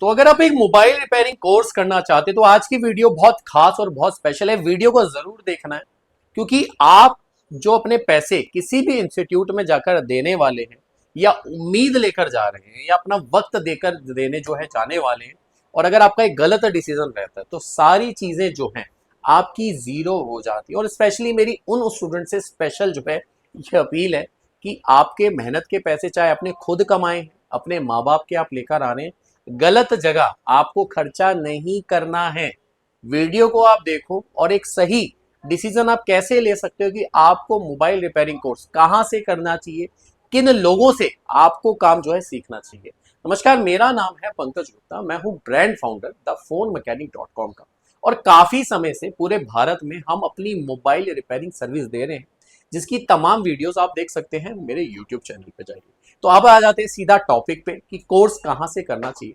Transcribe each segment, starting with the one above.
तो अगर आप एक मोबाइल रिपेयरिंग कोर्स करना चाहते हैं तो आज की वीडियो बहुत खास और बहुत स्पेशल है। वीडियो को जरूर देखना है क्योंकि आप जो अपने पैसे किसी भी इंस्टीट्यूट में जाकर देने वाले हैं या उम्मीद लेकर जा रहे हैं या अपना वक्त देकर देने जो है जाने वाले हैं, और अगर आपका एक गलत डिसीजन रहता है तो सारी चीजें जो हैं आपकी जीरो हो जाती है। और स्पेशली मेरी उन स्टूडेंट से स्पेशल जो है ये अपील है कि आपके मेहनत के पैसे चाहे आपने खुद कमाए हैं, अपने माँ बाप के आप लेकर आ रहे हैं, गलत जगह आपको खर्चा नहीं करना है। वीडियो को आप देखो और एक सही डिसीजन आप कैसे ले सकते हो कि आपको मोबाइल रिपेयरिंग कोर्स कहां से करना चाहिए, किन लोगों से आपको काम जो है सीखना चाहिए। नमस्कार, मेरा नाम है पंकज गुप्ता, मैं हूं brand founder the phone mechanic dot com का, और काफी समय से पूरे भारत में हम अपनी मोबाइल रिपेयरिंग सर्विस दे रहे हैं, जिसकी तमाम वीडियोस आप देख सकते हैं मेरे यूट्यूब चैनल पे जाइए। तो अब आ जाते हैं सीधा टॉपिक पे कि कोर्स कहां से करना चाहिए।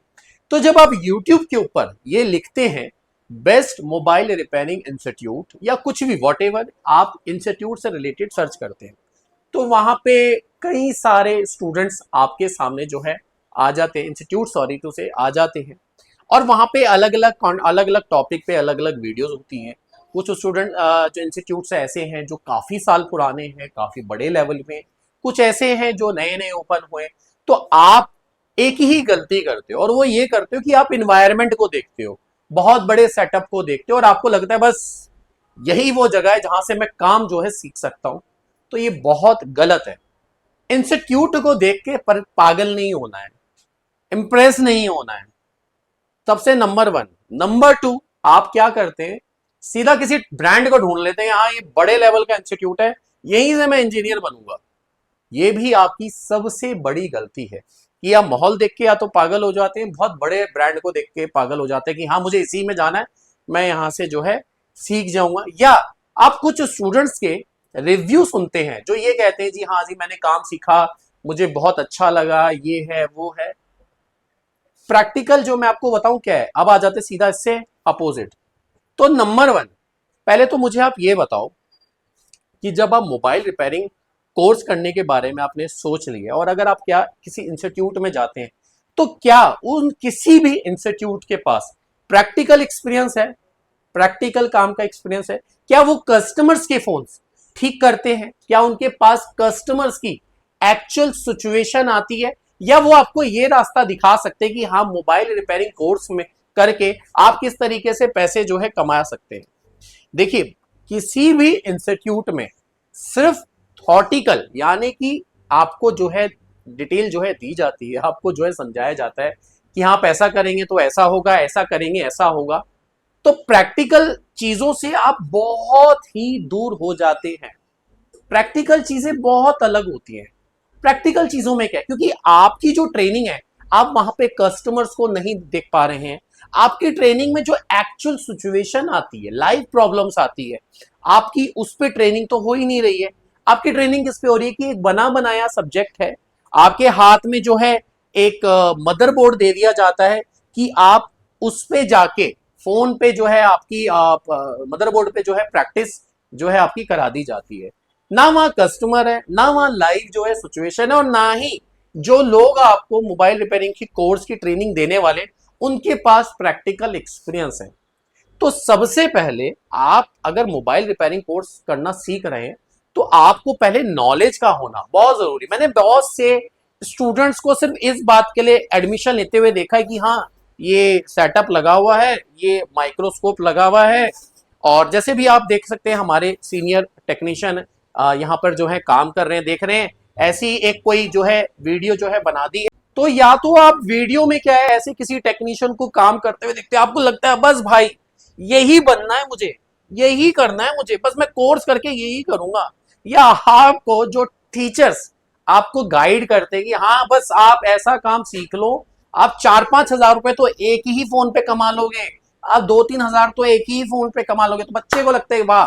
तो जब आप यूट्यूब के ऊपर ये लिखते हैं बेस्ट मोबाइल रिपेयरिंग इंस्टीट्यूट या कुछ भी वॉट आप इंस्टीट्यूट से रिलेटेड सर्च करते हैं तो वहां पे कई सारे स्टूडेंट्स आपके सामने जो है आ जाते हैं, इंस्टीट्यूट सॉरी टू से आ जाते हैं, और वहां पे अलग अलग टॉपिक पे अलग अलग वीडियोस होती हैं। कुछ स्टूडेंट जो इंस्टीट्यूट से ऐसे हैं जो काफी साल पुराने हैं, काफी बड़े लेवल में, कुछ ऐसे हैं जो नए नए ओपन हुए। तो आप एक ही गलती करते हो और वो ये करते हो कि आप इन्वायरमेंट को देखते हो, बहुत बड़े सेटअप को देखते हो और आपको लगता है बस यही वो जगह है जहां से मैं काम जो है सीख सकता हूं। तो ये बहुत गलत है। इंस्टीट्यूट को देख के पर पागल नहीं होना है, इंप्रेस नहीं होना है, सबसे नंबर वन। नंबर टू, आप क्या करते हैं, सीधा किसी ब्रांड को ढूंढ लेते हैं, हाँ ये बड़े लेवल का इंस्टीट्यूट है, यहीं से मैं इंजीनियर बनूंगा। ये भी आपकी सबसे बड़ी गलती है कि आप माहौल देख के या तो पागल हो जाते हैं, बहुत बड़े ब्रांड को देख के पागल हो जाते हैं कि हाँ मुझे इसी में जाना है, मैं यहां से जो है सीख जाऊंगा। या आप कुछ स्टूडेंट्स के रिव्यू सुनते हैं जो ये कहते हैं जी हाँ जी मैंने काम सीखा, मुझे बहुत अच्छा लगा, ये है वो है। प्रैक्टिकल जो मैं आपको बताऊं क्या है, अब आ जाते सीधा इससे अपोजिट। तो नंबर वन, पहले तो मुझे आप ये बताओ कि जब आप मोबाइल रिपेयरिंग कोर्स करने के बारे में आपने सोच लिया और अगर आप क्या किसी इंस्टीट्यूट में जाते हैं तो क्या उन किसी भी इंस्टीट्यूट के पास प्रैक्टिकल एक्सपीरियंस है, प्रैक्टिकल काम का एक्सपीरियंस है? क्या वो कस्टमर्स के फोन्स ठीक करते हैं? क्या उनके पास कस्टमर्स की एक्चुअल सिचुएशन आती है? या वो आपको ये रास्ता दिखा सकते हैं कि हाँ मोबाइल रिपेयरिंग कोर्स में करके आप किस तरीके से पैसे जो है कमा सकते हैं? देखिए, किसी भी इंस्टीट्यूट में सिर्फ थॉटिकल यानी कि आपको जो है डिटेल जो है दी जाती है, आपको जो है समझाया जाता है कि हाँ पैसा करेंगे तो ऐसा होगा, ऐसा करेंगे ऐसा होगा। तो प्रैक्टिकल चीजों से आप बहुत ही दूर हो जाते हैं। प्रैक्टिकल चीजें बहुत अलग होती हैं। प्रैक्टिकल चीजों में क्या है, क्योंकि आपकी जो ट्रेनिंग है आप वहां पे कस्टमर्स को नहीं देख पा रहे हैं। आपकी ट्रेनिंग में जो एक्चुअल सिचुएशन आती है, लाइव प्रॉब्लम्स आती है, आपकी उस पर ट्रेनिंग तो हो ही नहीं रही है। आपकी ट्रेनिंग किस पे हो रही है कि एक बना बनाया सब्जेक्ट है, आपके हाथ में जो है एक मदरबोर्ड दे दिया जाता है कि आप उस पे जाके फोन पे जो है आपकी मदरबोर्ड पे जो है प्रैक्टिस जो है आपकी करा दी जाती है। ना वहां कस्टमर है, ना वहां लाइव जो है सिचुएशन है, और ना ही जो लोग आपको मोबाइल रिपेयरिंग की कोर्स की ट्रेनिंग देने वाले उनके पास प्रैक्टिकल एक्सपीरियंस है। तो सबसे पहले आप अगर मोबाइल रिपेयरिंग कोर्स करना सीख रहे हैं तो आपको पहले नॉलेज का होना बहुत जरूरी। मैंने बहुत से स्टूडेंट्स को सिर्फ इस बात के लिए एडमिशन लेते हुए देखा है कि हाँ ये सेटअप लगा हुआ है, ये माइक्रोस्कोप लगा हुआ है, और जैसे भी आप देख सकते हैं हमारे सीनियर टेक्नीशियन यहाँ पर जो है काम कर रहे हैं, देख रहे हैं, ऐसी एक कोई जो है वीडियो जो है बना दी है। तो या तो आप वीडियो में क्या है ऐसे किसी टेक्नीशियन को काम करते हुए देखते हैं, आपको लगता है बस भाई यही बनना है मुझे, यही करना है मुझे, बस मैं कोर्स करके यही करूंगा। या आपको जो टीचर्स आपको गाइड करते हैं कि हाँ बस आप ऐसा काम सीख लो, आप 4-5 हजार रुपए तो एक ही फोन पे कमा लोगे, आप 2-3 हजार तो एक ही फोन पे कमा लोगे। तो बच्चे को लगता है वाह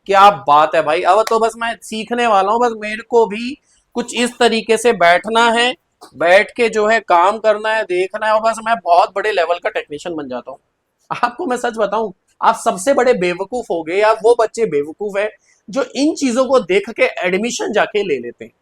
क्या बात है भाई, अब तो बस मैं सीखने वाला हूं, बस मेरे को भी कुछ इस तरीके से बैठना है, बैठ के जो है काम करना है, देखना है, और बस मैं बहुत बड़े लेवल का टेक्नीशियन बन जाता हूँ। आपको मैं सच बताऊं, आप सबसे बड़े बेवकूफ हो गए, या वो बच्चे बेवकूफ है जो इन चीजों को देख के एडमिशन जाके ले लेते हैं।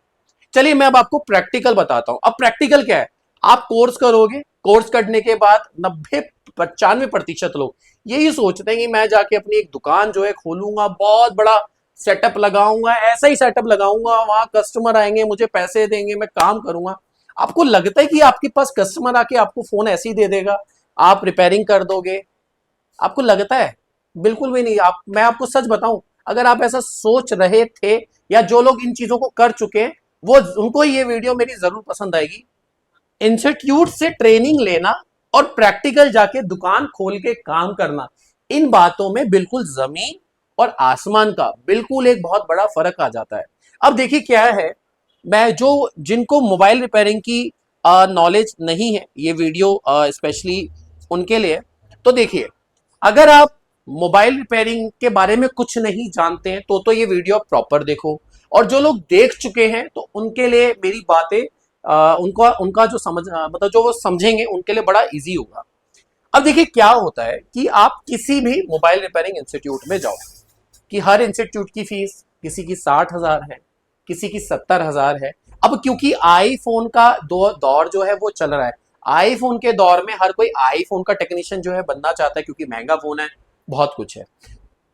चलिए मैं अब आपको प्रैक्टिकल बताता हूं। अब प्रैक्टिकल क्या है, आप कोर्स करोगे, कोर्स करने के बाद 90-95% लोग यही सोचते हैं कि मैं जाके अपनी एक दुकान जो है खोलूंगा, बहुत बड़ा सेटअप लगाऊंगा, ऐसा ही सेटअप लगाऊंगा, वहां कस्टमर आएंगे, मुझे पैसे देंगे, मैं काम करूंगा। आपको लगता है कि आपके पास कस्टमर आके आपको फोन ऐसे ही दे देगा, आप रिपेयरिंग कर दोगे? आपको लगता है? बिल्कुल भी नहीं। आप, मैं आपको सच बताऊं, अगर आप ऐसा सोच रहे थे या जो लोग इन चीजों को कर चुके हैं, वो उनको ये वीडियो मेरी जरूर पसंद आएगी। इंस्टीट्यूट से ट्रेनिंग लेना और प्रैक्टिकल जाके दुकान खोल के काम करना, इन बातों में बिल्कुल जमीन और आसमान का बिल्कुल एक बहुत बड़ा फर्क आ जाता है। अब देखिए क्या है, मैं जो जिनको मोबाइल रिपेयरिंग की नॉलेज नहीं है, ये वीडियो स्पेशली उनके लिए। तो देखिए, अगर आप मोबाइल रिपेयरिंग के बारे में कुछ नहीं जानते हैं तो ये वीडियो आप प्रॉपर देखो, और जो लोग देख चुके हैं तो उनके लिए मेरी बातें उनका उनका जो समझ मतलब जो वो समझेंगे उनके लिए बड़ा इजी होगा। अब देखिए क्या होता है कि आप किसी भी मोबाइल रिपेयरिंग इंस्टीट्यूट में जाओ, कि हर इंस्टीट्यूट की फीस किसी की 60,000 है, किसी की 70,000 है। अब क्योंकि आईफोन का दौर जो है वो चल रहा है, आईफोन के दौर में हर कोई आईफोन का टेक्नीशियन जो है बनना चाहता है, क्योंकि महंगा फोन है, बहुत कुछ है।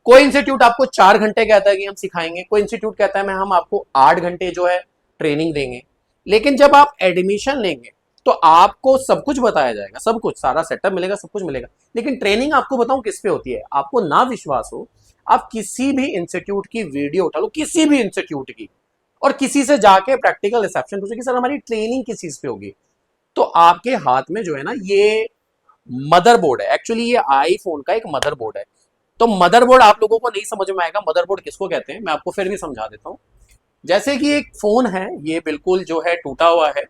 कोई इंस्टीट्यूट आपको 4 घंटे कहता है कि हम सिखाएंगे, कोई इंस्टीट्यूट कहता है मैं हम आपको 8 घंटे जो है ट्रेनिंग देंगे। लेकिन जब आप एडमिशन लेंगे तो आपको सब कुछ बताया जाएगा, सब कुछ, सारा सेटअप मिलेगा, सब कुछ मिलेगा। लेकिन ट्रेनिंग आपको बताऊं किस पे होती है? आपको ना विश्वास हो, आप किसी भी इंस्टीट्यूट की वीडियो उठा लो, किसी भी इंस्टीट्यूट की, और किसी से जाके प्रैक्टिकल रिसेप्शन पूछो कि सर हमारी ट्रेनिंग किस चीज पे होगी, तो आपके हाथ में जो है ना ये मदरबोर्ड है। एक्चुअली ये आईफोन का एक मदरबोर्ड है। तो मदरबोर्ड आप लोगों को नहीं समझ में आएगा मदरबोर्ड किसको कहते हैं, मैं आपको फिर भी समझा देता हूं। जैसे कि एक फोन है, ये बिल्कुल जो है टूटा हुआ है,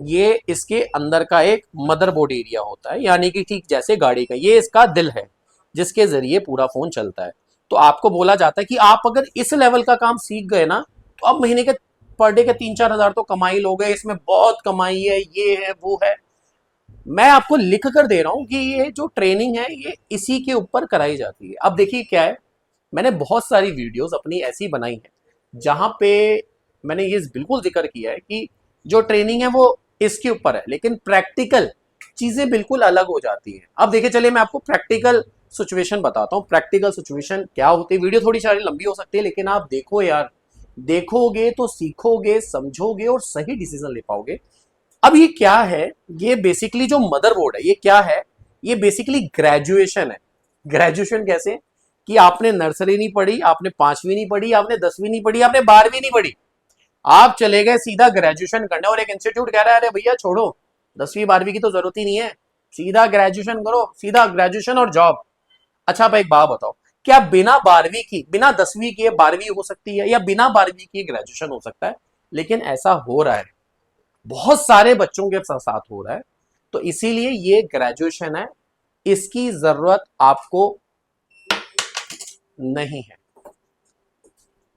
ये इसके अंदर का एक मदरबोर्ड एरिया होता है, यानी कि ठीक जैसे गाड़ी का ये इसका दिल है जिसके जरिए पूरा फोन चलता है। तो आपको बोला जाता है कि आप अगर इस लेवल का काम सीख गए ना, तो आप महीने के पर डे के 3-4 हज़ार तो कमाई लोगे, इसमें बहुत कमाई है, ये है वो है। मैं आपको लिख कर दे रहा हूं कि ये जो ट्रेनिंग है ये इसी के ऊपर कराई जाती है। अब देखिए क्या है, मैंने बहुत सारी वीडियोस अपनी ऐसी बनाई है जहां पे मैंने ये बिल्कुल जिक्र किया है कि जो ट्रेनिंग है वो इसके ऊपर है, लेकिन प्रैक्टिकल चीजें बिल्कुल अलग हो जाती है। अब देखिए, चलिए मैं आपको प्रैक्टिकल सिचुएशन बताता हूँ। प्रैक्टिकल सिचुएशन क्या होती है, वीडियो थोड़ी सारी लंबी हो सकती है, लेकिन आप देखो यार, देखोगे तो सीखोगे, समझोगे और सही डिसीजन ले पाओगे। अब ये क्या है, ये बेसिकली जो मदरबोर्ड है ये क्या है, ये बेसिकली ग्रेजुएशन है। ग्रेजुएशन कैसे? कि आपने नर्सरी नहीं पढ़ी, आपने 5वीं नहीं पढ़ी, आपने 10वीं नहीं पढ़ी, आपने 12वीं नहीं पढ़ी, आप चले गए सीधा ग्रेजुएशन करने, और एक इंस्टीट्यूट कह रहा है अरे भैया छोड़ो, 10वीं 12वीं की तो जरूरत ही नहीं है, सीधा ग्रेजुएशन करो, सीधा ग्रेजुएशन और जॉब। अच्छा आप एक बात बताओ, क्या बिना 12वीं की, बिना 10वीं की 12वीं हो सकती है, या बिना 12वीं की ग्रेजुएशन हो सकता है? लेकिन ऐसा हो रहा है, बहुत सारे बच्चों के साथ हो रहा है। तो इसीलिए ये ग्रेजुएशन है, इसकी जरूरत आपको नहीं है।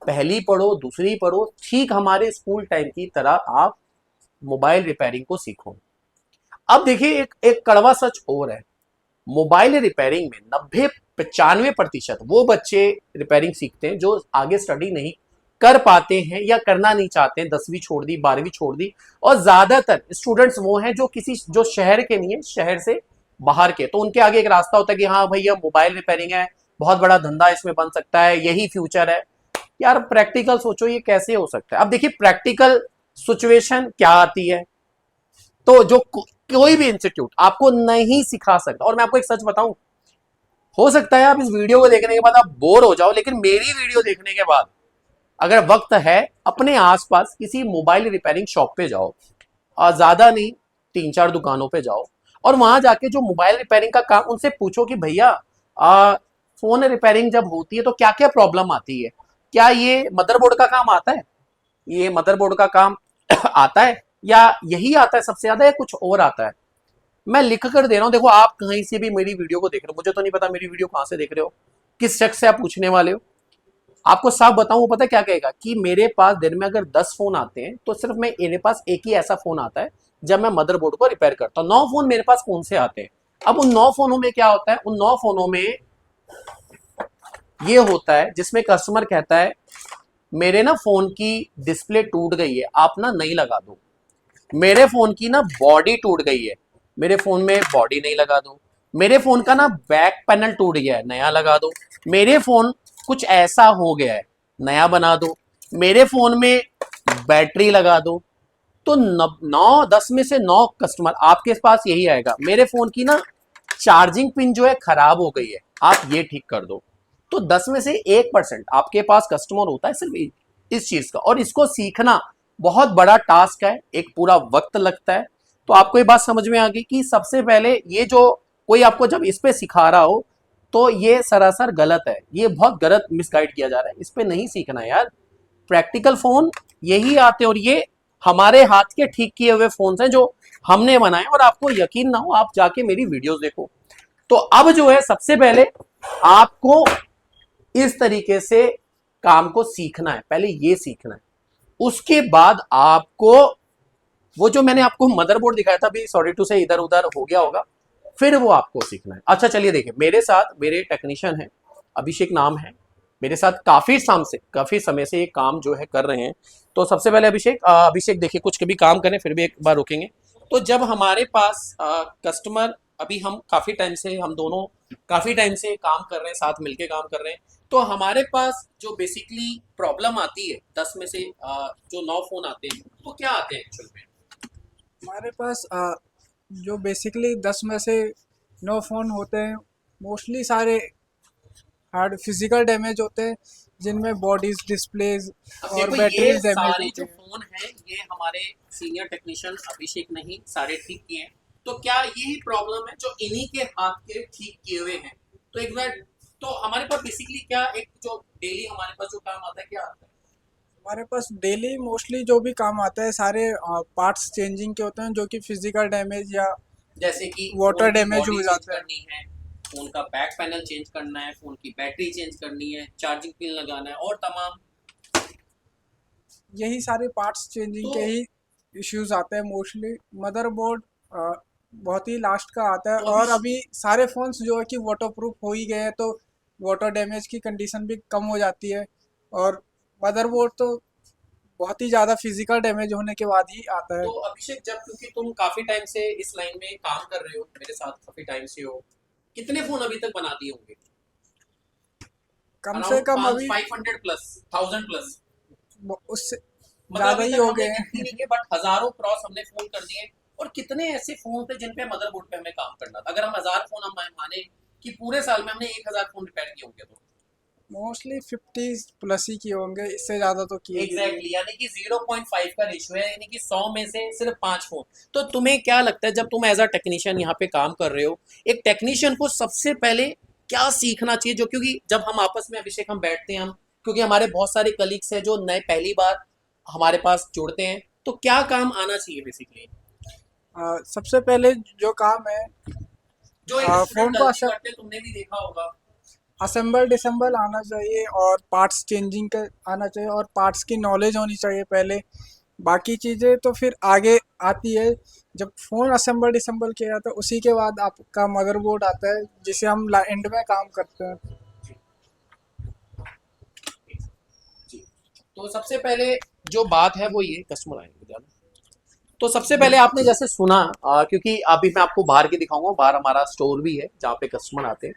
पहली पढ़ो, दूसरी पढ़ो, ठीक हमारे स्कूल टाइम की तरह आप मोबाइल रिपेयरिंग को सीखो। अब देखिए एक कड़वा सच और है, मोबाइल रिपेयरिंग में 90-95% वो बच्चे रिपेयरिंग सीखते हैं जो आगे स्टडी नहीं कर पाते हैं या करना नहीं चाहते हैं, 10वीं छोड़ दी, 12वीं छोड़ दी। और ज्यादातर स्टूडेंट्स वो हैं जो किसी जो शहर के नहीं है, शहर से बाहर के, तो उनके आगे एक रास्ता होता है कि हाँ भैया मोबाइल रिपेयरिंग है, बहुत बड़ा धंधा इसमें बन सकता है, यही फ्यूचर है। यार प्रैक्टिकल सोचो ये कैसे हो सकता है। अब देखिए प्रैक्टिकल सिचुएशन क्या आती है, तो जो कोई भी इंस्टीट्यूट आपको नहीं सिखा सकता। और मैं आपको एक सच बताऊं, हो सकता है आप इस वीडियो को देखने के बाद आप बोर हो जाओ, लेकिन मेरी वीडियो देखने के बाद अगर वक्त है, अपने आसपास किसी मोबाइल रिपेयरिंग शॉप पे जाओ, और ज्यादा नहीं 3-4 दुकानों पे जाओ, और वहां जाके जो मोबाइल रिपेयरिंग का काम, उनसे पूछो कि भैया फोन रिपेयरिंग जब होती है तो क्या क्या प्रॉब्लम आती है, क्या ये मदरबोर्ड का काम आता है, ये मदरबोर्ड का काम आता है, या यही आता है सबसे ज्यादा, या कुछ और आता है? मैं लिख कर दे रहा हूं। देखो आप कहीं से भी मेरी वीडियो को देख रहे हो, मुझे तो नहीं पता मेरी वीडियो कहां से देख रहे हो, किस शख्स से आप पूछने वाले हो। आपको साफ बताऊं, वो पता क्या कहेगा कि मेरे पास दिन में अगर 10 फोन आते हैं तो सिर्फ मेरे पास एक ही ऐसा फोन आता है जब मैं मदरबोर्ड को रिपेयर करता हूं। 9 फोन मेरे पास कौन से आते हैं? अब उन 9 फोनों में क्या होता है, उन 9 फोनों में ये होता है जिसमें कस्टमर कहता है मेरे ना फोन की डिस्प्ले टूट गई है, आप ना नई लगा दो। मेरे फोन की ना बॉडी टूट गई है, मेरे फोन में बॉडी नहीं लगा दो। मेरे फोन का ना बैक पैनल टूट गया है, नया लगा दो। मेरे फोन कुछ ऐसा हो गया है, नया बना दो। मेरे फोन में बैटरी लगा दो। तो 9 10 में से 9 कस्टमर आपके पास यही आएगा, मेरे फोन की ना चार्जिंग पिन जो है खराब हो गई है, आप ये ठीक कर दो। तो 10 में से 1% आपके पास कस्टमर होता है सिर्फ इस चीज का, और इसको सीखना बहुत बड़ा टास्क है, एक पूरा वक्त लगता है। तो आपको ये बात समझ में आ गई कि सबसे पहले ये जो कोई आपको जब इस पे सिखा रहा हो तो ये सरासर गलत है, ये बहुत गलत मिसगाइड किया जा रहा है, इस पे नहीं सीखना यार। प्रैक्टिकल फोन यही आते हैं, और ये हमारे हाथ के ठीक किए हुए फोन हैं जो हमने बनाए। और आपको यकीन ना हो, आप जाके मेरी वीडियोस देखो। तो अब जो है सबसे पहले आपको इस तरीके से काम को सीखना है, पहले ये सीखना है। उसके बाद आपको वो जो मैंने आपको मदरबोर्ड दिखाया था, अभी सॉरी टू से इधर उधर हो गया होगा, फिर वो आपको सीखना है। अच्छा चलिए देखिए, मेरे साथ मेरे टेक्नीशियन है, अभिषेक नाम है, मेरे साथ काफी समय से ये काम जो है कर रहे हैं। तो सबसे पहले अभिषेक देखिए, कुछ कभी काम करें फिर भी एक बार रुकेंगे। तो जब हमारे पास कस्टमर, अभी हम काफी टाइम से, हम दोनों काफी टाइम से काम कर रहे हैं, साथ मिलके काम कर रहे हैं। तो हमारे पास जो बेसिकली प्रॉब्लम आती है, 10 में से जो 9 फोन आते हैं, तो क्या आते हैं एक्चुअल में? हमारे पास जो बेसिकली 10 में से 9 फ़ोन होते हैं, मोस्टली सारे हार्ड फिजिकल डैमेज होते हैं, जिनमें बॉडीज डिस्प्लेज अब और देखो, ये बैटरीज डैमेज सारे होते जो हैं। फोन हैं ये हमारे सीनियर टेक्नीशियन अभिषेक ने ही सारे ठीक किए हैं। तो क्या यही प्रॉब्लम है जो इन्हीं के हाथ के ठीक किए हुए हैं? तो एक बार, तो हमारे पास बेसिकली क्या, एक जो डेली हमारे पास जो काम आता है क्या आता है? हमारे पास डेली मोस्टली जो भी काम आता है सारे पार्ट्स चेंजिंग के होते हैं, जो कि फिजिकल डैमेज या जैसे कि फोन वाटर की डैमेज बॉडी हो चेंज जाता है। करनी है, फोन का बैक पैनल चेंज करना है, फोन की बैटरी चेंज करनी है, चार्जिंग पिन लगाना है और तमाम। यही सारे पार्ट्स चेंजिंग तो के ही इश्यूज आते हैं मोस्टली। मदरबोर्ड बहुत ही लास्ट का आता है, तो अभी और अभी सारे फोन्स जो है कि वाटरप्रूफ हो ही गए हैं, तो वाटर डैमेज की कंडीशन भी कम हो जाती है। और मदरबोर्ड तो बहुत ही ज़्यादा फिजिकल डैमेज होने के बाद ही आता है। तो अभिषेक, जब क्योंकि तुम काफी टाइम से इस लाइन में काम कर रहे हो, मेरे साथ काफी टाइम से हो, कितने फोन अभी तक बना दिए होंगे? कम से अराउंड कम पाँच अभी 500 प्लस, 1000 प्लस। उससे मतलब ज़्यादा अभी ही तक हो हमने गए गिनती हैं। नहीं किए, बट हजारों क्रॉस हमने फोन कर दिए। और कितने ऐसे फोन थे जिन पे मदरबोर्ड पे हमें काम करना था? अगर हम 1000 फोन, हम माने कि पूरे साल में हमने 1000 फोन रिपेयर किए होंगे, तो मोस्टली 50 प्लस ही किए होंगे, इससे ज़्यादा तो किए भी नहीं है। एग्जैक्टली यानी कि 0.5 का रेशियो है, यानी कि 100 में से सिर्फ 5 फोन। तो तुम्हें क्या लगता है, जब तुम एज अ टेक्नीशियन यहाँ पे काम कर रहे हो, एक टेक्नीशियन को सबसे पहले क्या सीखना चाहिए? जो क्योंकि जब हम आपस में अभिषेक हम बैठते हैं, हम क्योंकि हमारे बहुत सारे कलीग्स हैं जो नए पहली बार हमारे पास जुड़ते हैं, तो क्या काम आना चाहिए बेसिकली? सबसे पहले जो काम है, जो एक स्टूडेंट फ़ोन को गलती करते हैं, तुमने भी देखा होगा। असेंबल डिसेंबल आना चाहिए, और पार्ट्स चेंजिंग का आना चाहिए, और पार्ट्स की नॉलेज होनी चाहिए पहले। बाकी चीज़ें तो फिर आगे आती है। जब फ़ोन असेंबल डिसेंबल किया जाता है, उसी के बाद आपका मदरबोर्ड आता है, जिसे हम एंड में काम करते हैं। जी, जी। तो सबसे पहले जो बात है वो ये, कस्टमर आएंगे ज़्यादा। तो सबसे पहले आपने जैसे सुना, क्योंकि अभी मैं आपको बाहर की दिखाऊंगा, बाहर हमारा स्टोर भी है जहाँ पे कस्टमर आते हैं।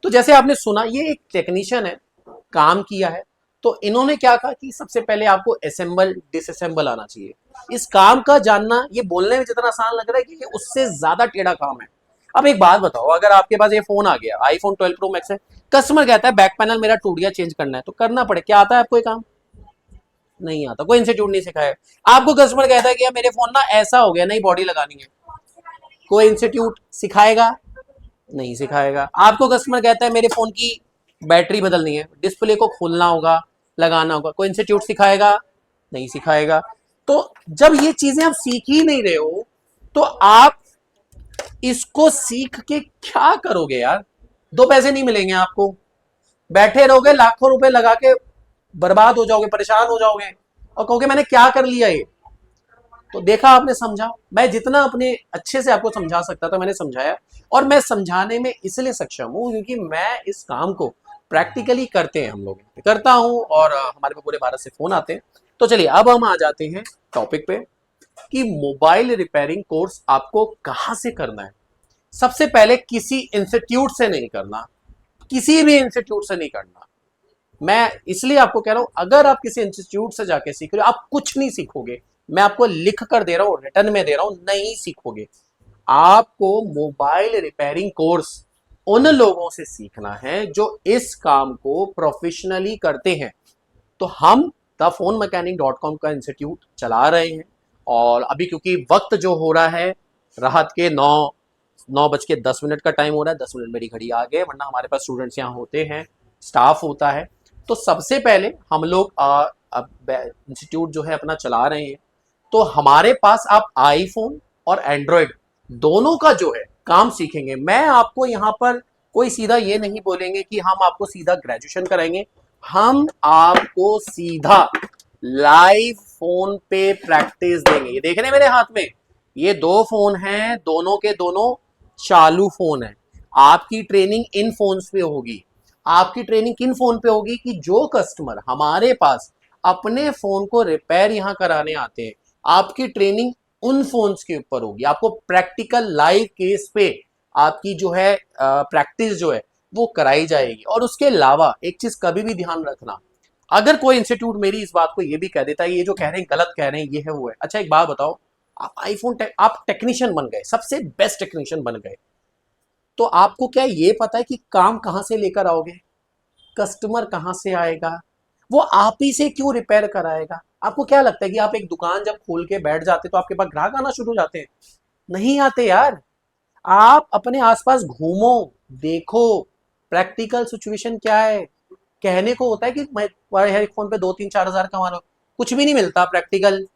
तो जैसे आपने सुना, ये एक टेक्नीशियन है, काम किया है। तो इन्होंने क्या कहा कि सबसे पहले आपको असेंबल डिसअसेंबल आना चाहिए। इस काम का जानना, ये बोलने में जितना आसान लग रहा है कि ये उससे ज्यादा टेढ़ा काम है। अब एक बात बताओ, अगर आपके पास ये फोन आ गया, आईफोन 12 प्रो मैक्स है, कस्टमर कहता है बैक पैनल मेरा टूट गया, चेंज करना है, तो करना पड़े, क्या आता है आपको ये काम? नहीं आता, कोई इंस्टीट्यूट नहीं सिखाया। आपको कस्टमर कहता है कि यार मेरे फोन ना ऐसा हो गया, नई बॉडी लगानी है, कोई इंस्टीट्यूट सिखाएगा? नहीं सिखाएगा। आपको कस्टमर कहता है मेरे फोन की बैटरी बदलनी है, डिस्प्ले को खोलना होगा, लगाना होगा, कोई इंस्टीट्यूट सिखाएगा? नहीं सिखाएगा। तो जब ये चीजें आप सीख ही नहीं रहे हो, तो आप इसको सीख के क्या करोगे यार? 2 पैसे नहीं मिलेंगे आपको, बैठे रहोगे लाखों रुपए लगा के, बर्बाद हो जाओगे, परेशान हो जाओगे, और कहोगे मैंने क्या कर लिया ये। तो देखा आपने, समझा, मैं जितना अपने अच्छे से आपको समझा सकता था मैंने समझाया। और मैं समझाने में इसलिए सक्षम हूं क्योंकि मैं इस काम को प्रैक्टिकली करते हैं, हम लोग करता हूं, और हमारे पे पूरे भारत से फोन आते हैं। तो चलिए अब हम आ जाते हैं टॉपिक पे। कि मोबाइल रिपेयरिंग कोर्स आपको कहां से करना है। सबसे पहले किसी इंस्टीट्यूट से नहीं करना, किसी भी इंस्टीट्यूट से नहीं करना। मैं इसलिए आपको कह रहा हूं, अगर आप किसी इंस्टीट्यूट से जाके सीख रहे हो, आप कुछ नहीं सीखोगे। मैं आपको लिख कर दे रहा हूं, रिटर्न में दे रहा हूं, नहीं सीखोगे। आपको मोबाइल रिपेयरिंग कोर्स उन लोगों से सीखना है जो इस काम को प्रोफेशनली करते हैं। तो हम द फोन मैकेनिक .com का इंस्टीट्यूट चला रहे हैं, और अभी क्योंकि वक्त जो हो रहा है, रात के 9:10 का टाइम हो रहा है, 10 मिनट मेरी घड़ी आ गए, वरना हमारे पास स्टूडेंट्स यहाँ होते हैं, स्टाफ होता है। तो सबसे पहले हम लोग इंस्टीट्यूट जो है अपना चला रहे हैं। तो हमारे पास आप आईफोन और एंड्रॉयड दोनों का जो है काम सीखेंगे। मैं आपको यहाँ पर कोई सीधा ये नहीं बोलेंगे कि हम आपको सीधा ग्रेजुएशन कराएंगे, हम आपको सीधा लाइव फोन पे प्रैक्टिस देंगे। ये देख रहे हैं मेरे हाथ में, ये 2 फोन हैं, दोनों के दोनों चालू फोन है। आपकी ट्रेनिंग इन फोन्स पे होगी। आपकी ट्रेनिंग किन फोन पे होगी कि जो कस्टमर हमारे पास अपने फोन को रिपेयर यहां कराने आते हैं, आपकी ट्रेनिंग उन फोन्स के ऊपर होगी। आपको प्रैक्टिकल लाइव केस पे आपकी जो है प्रैक्टिस जो है वो कराई जाएगी। और उसके अलावा एक चीज कभी भी ध्यान रखना, अगर कोई इंस्टीट्यूट मेरी इस बात को ये भी कह देता है ये जो कह रहे हैं गलत कह रहे हैं, ये है वो है। अच्छा एक बात बताओ, आप टेक्नीशियन बन गए, सबसे बेस्ट टेक्नीशियन बन गए, तो आपको क्या ये पता है कि काम कहां से लेकर आओगे, कस्टमर कहां से आएगा, वो आप ही से क्यों रिपेयर कराएगा? आपको क्या लगता है कि आप एक दुकान जब खोल के बैठ जाते तो आपके पास ग्राहक आना शुरू हो जाते हैं? नहीं आते यार। आप अपने आसपास घूमो, देखो प्रैक्टिकल सिचुएशन क्या है। कहने को होता है कि मैं एक फोन पे 2-3-4 हजार कमा रहा हूं, कुछ भी नहीं मिलता प्रैक्टिकल।